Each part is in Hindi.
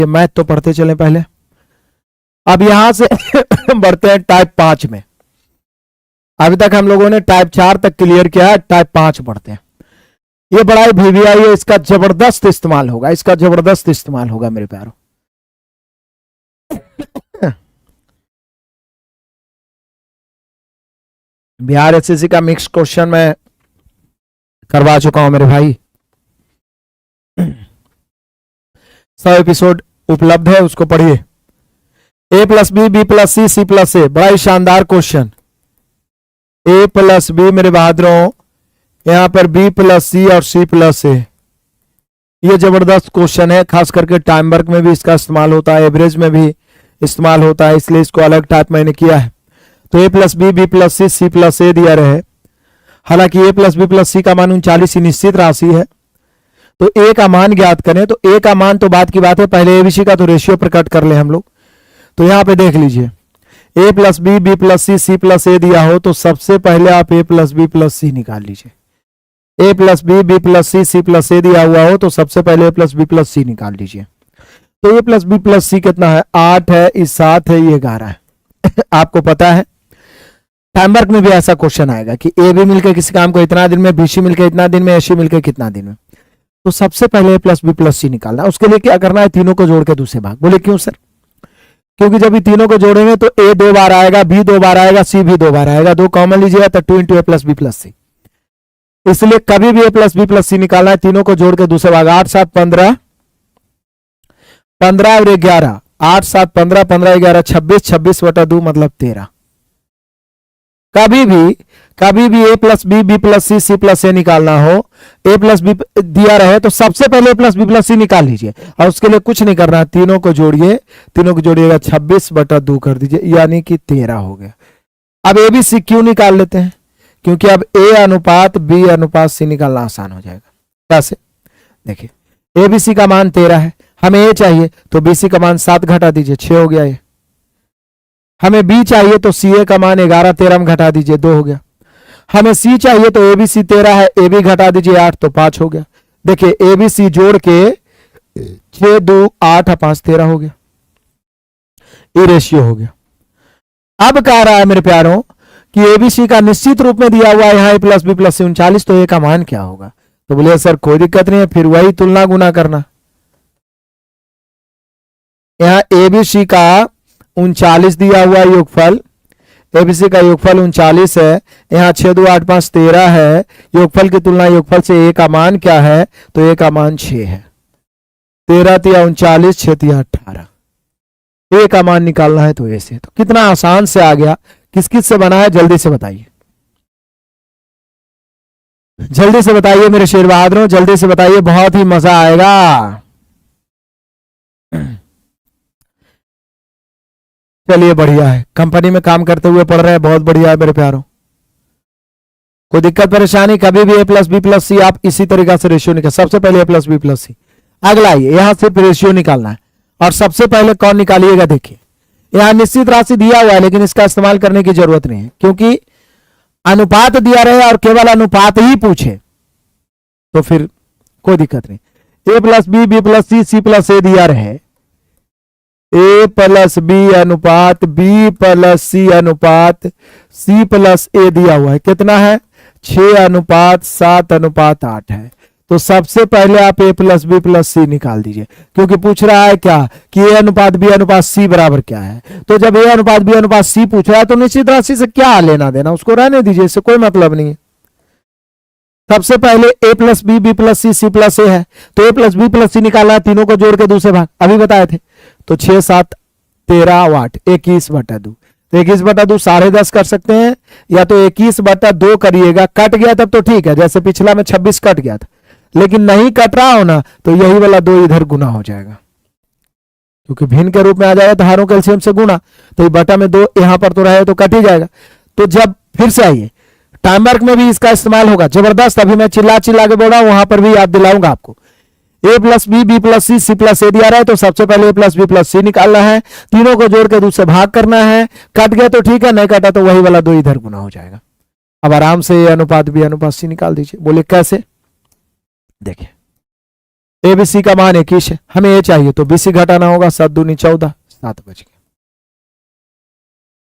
ये मैथ तो पढ़ते चले पहले। अब यहां से बढ़ते हैं टाइप 5 में। अभी तक हम लोगों ने टाइप 4 तक क्लियर किया है, टाइप 5 बढ़ते हैं। ये बड़ा ही VBI है, इसका जबरदस्त इस्तेमाल होगा, इसका जबरदस्त इस्तेमाल होगा मेरे प्यारों। बिहार SSC का मिक्स क्वेश्चन मैं करवा चुका हूं मेरे भाई। 100 एपिसोड उपलब्ध है, उसको पढ़िए। A plus B, B plus C, C plus A, बड़ा ही शानदार क्वेश्चन। A प्लस बी मेरे बहादुरों, यहां पर B प्लस सी और C प्लस ए, ये जबरदस्त क्वेश्चन है। खास करके टाइम वर्क में भी इसका इस्तेमाल होता है, एवरेज में भी इस्तेमाल होता है, इसलिए इसको अलग टाइप मैंने किया है। तो A plus B, B plus C, C plus A दिया रहे। हालांकि A plus B plus C का मान 39 ही निश्चित राशि है, तो A का मान ज्ञात करें। तो A का मान तो बात की बात है, पहले ABC का तो रेशियो प्रकट कर ले हम लोग। तो यहां पे देख लीजिए, A plus B, B plus C, C plus A दिया हो तो सबसे पहले आप A plus B plus C निकाल लीजिए। A plus B, B plus C, C plus A दिया हुआ हो तो सबसे पहले A plus B plus C निकाल लीजिए। तो A plus B plus C कितना है? 8 है, इस 7 है, ये 11 है। आपको पता है टाइम वर्क में भी ऐसा क्वेश्चन आएगा कि ए बी मिलकर किसी काम को इतना दिन में, BC मिलकर इतना दिन में, AC मिलकर कितना दिन में। तो सबसे पहले A plus B plus C निकालना। उसके लिए क्या करना है? तीनों को जोड़ के दूसरे भाग। बोले क्यों सर? क्योंकि जब ये तीनों को जोड़ेंगे तो A 2 बार आएगा, B 2 बार आएगा, C भी 2 बार आएगा। 2 कॉमन लीजिएगा तो 2 into A plus B plus C. इसलिए कभी भी A plus B plus C निकालना है, तीनों को जोड़ के दूसरे भाग। 8 7 15, 15 और 11, 8 7 15, 15 11 26, 26 बटा 2 मतलब 13। कभी भी A plus B, B plus C, C plus A निकालना हो, A प्लस बी दिया रहे तो सबसे पहले A plus B plus C निकाल लीजिए। और उसके लिए कुछ नहीं करना, तीनों को जोड़िए, तीनों को जोड़िएगा 26 बटा 2 कर दीजिए, यानी कि 13 हो गया। अब A B C क्यों निकाल लेते हैं? क्योंकि अब A अनुपात B अनुपात C निकालना आसान हो जाएगा। कैसे? देखिए, A B C का मान 13 है, हमें A चाहिए तो BC का मान 7 घटा दीजिए, 6 हो गया ये। हमें B चाहिए तो CA का मान 11, 13 में घटा दीजिए, 2 हो गया। हमें C चाहिए तो ABC 13 है, AB घटा दीजिए 8 तो 5 हो गया। देखिए ABC जोड़ के 6 2 8 5 13 हो गया, ये रेशियो हो गया। अब कह रहा है मेरे प्यारों कि ABC का निश्चित रूप में दिया हुआ है यहाँ A प्लस बी प्लस सी 39, तो A का मान क्या होगा? तो बोले सर कोई दिक्कत नहीं है, फिर वही तुलना गुना करना। यहाँ ABC का 39 दिया हुआ योगफल, ABC का योगफल 39 है, यहाँ 6 2 8 5 13 है। योगफल की तुलना योगफल से A का मान क्या है? तो A का मान 6 है। 13 तिया 39, 6 तिया 18। A का मान निकालना है तो A से। तो कितना आसान से आ गया। किस किस से बना है जल्दी से बताइए, जल्दी से बताइए मेरे शेर बहादुरों, जल्दी से बताइए, बहुत ही मजा आएगा। चलिए बढ़िया है, कंपनी में काम करते हुए पढ़ रहे हैं, बहुत बढ़िया है मेरे प्यारों। कोई दिक्कत परेशानी? कभी भी A प्लस बी प्लस सी आप इसी तरीका से रेशियो निकाल। सबसे पहले A प्लस बी प्लस सी। अगला ये यहां सिर्फ रेशियो निकालना है, और सबसे पहले कौन निकालिएगा? देखिए यहां निश्चित राशि दिया हुआ है, लेकिन इसका इस्तेमाल करने की जरूरत नहीं है, क्योंकि अनुपात दिया रहे और केवल अनुपात ही पूछे तो फिर कोई दिक्कत नहीं। A plus B, B plus C, C plus A दिया रहे, A प्लस बी अनुपात B प्लस सी अनुपात C प्लस ए दिया हुआ है। कितना है? 6 अनुपात 7 अनुपात 8 है। तो सबसे पहले आप A plus B plus C निकाल दीजिए, क्योंकि पूछ रहा है क्या कि A अनुपात B अनुपात C बराबर क्या है। तो जब A अनुपात B अनुपात C पूछ रहा है तो निश्चित राशि से क्या लेना देना, उसको रहने दीजिए, इससे कोई मतलब नहीं है। सबसे पहले A plus B, B plus C, C plus A है, तो A plus B plus C निकालना है, तीनों को जोड़ के दूसरे भाग अभी बताए थे। तो 6 7 13 8 21 बटा 2, तो 21 बटा 2 10.5 कर सकते हैं, या तो 21 बटा 2 करिएगा। कट गया तब तो ठीक है, जैसे पिछला में 26 कट गया था, लेकिन नहीं कट रहा हो ना तो यही वाला 2 इधर गुना हो जाएगा, क्योंकि भिन्न के रूप में आ जाएगा तो हारों कैल्शियम से गुना, तो बटा में 2 यहां पर तो रहे तो कट ही जाएगा। तो जब फिर से आइए, टाइम वर्क में भी इसका इस्तेमाल होगा जबरदस्त। अभी मैं चिल्ला चिल्ला के बोल रहा हूं, वहां पर भी याद दिलाऊंगा आपको। A plus B, B plus C, C plus A दिया रहा है, तो सबसे पहले A plus B plus C निकालना है, तीनों को जोड़ के दूसरे भाग करना है। कट गया तो ठीक है, नहीं कटा तो वही वाला 2 इधर गुना हो जाएगा। अब आराम से A अनुपात B अनुपात C निकाल दीजिए। बोले कैसे? देखिए एबीसी का मान 21 है, हमें ये चाहिए तो बीसी घटाना होगा, 7 दूनी 14, 7 बच गया।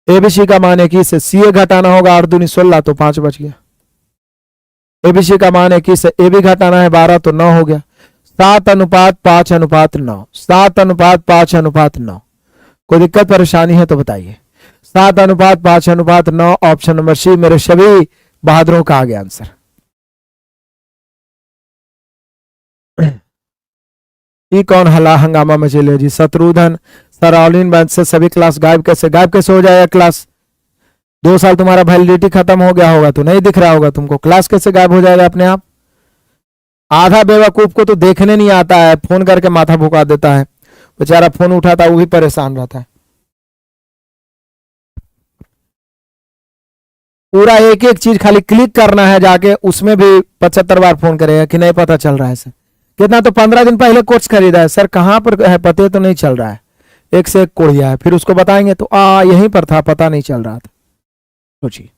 एबीसी का मान 21 है, सीए घटाना होगा 8 दूनी 16 तो 5 बच गया। एबीसी का मान 21 है, ए भी घटाना है 12 तो 9 हो गया। 7:5:9, 7:5:9। कोई दिक्कत परेशानी है तो बताइए। 7:5:9 ऑप्शन नंबर सी मेरे सभी बहादुरों का आ गया आंसर। ये कौन हला हंगामा मचेले जी? शत्रुघ्न सर ऑनलाइन बैंक से सभी क्लास गायब कैसे हो जाएगा क्लास? 2 साल तुम्हारा वैलिडिटी खत्म हो गया होगा तो नहीं दिख रहा होगा तुमको, क्लास कैसे गायब हो जाएगा अपने आप? आधा बेवकूफ को तो देखने नहीं आता है, फोन करके माथा भुका देता है, बेचारा फोन उठाता वो भी परेशान रहता है। पूरा एक एक चीज खाली क्लिक करना है जाके, उसमें भी 75 बार फोन करेगा कि नहीं पता चल रहा है सर। कितना तो 15 दिन पहले कोर्स खरीदा है सर, कहां पर है पते तो नहीं चल रहा है, एक से एक कोड़िया है, फिर उसको बताएंगे तो यहीं पर था पता नहीं चल रहा था। सोचिए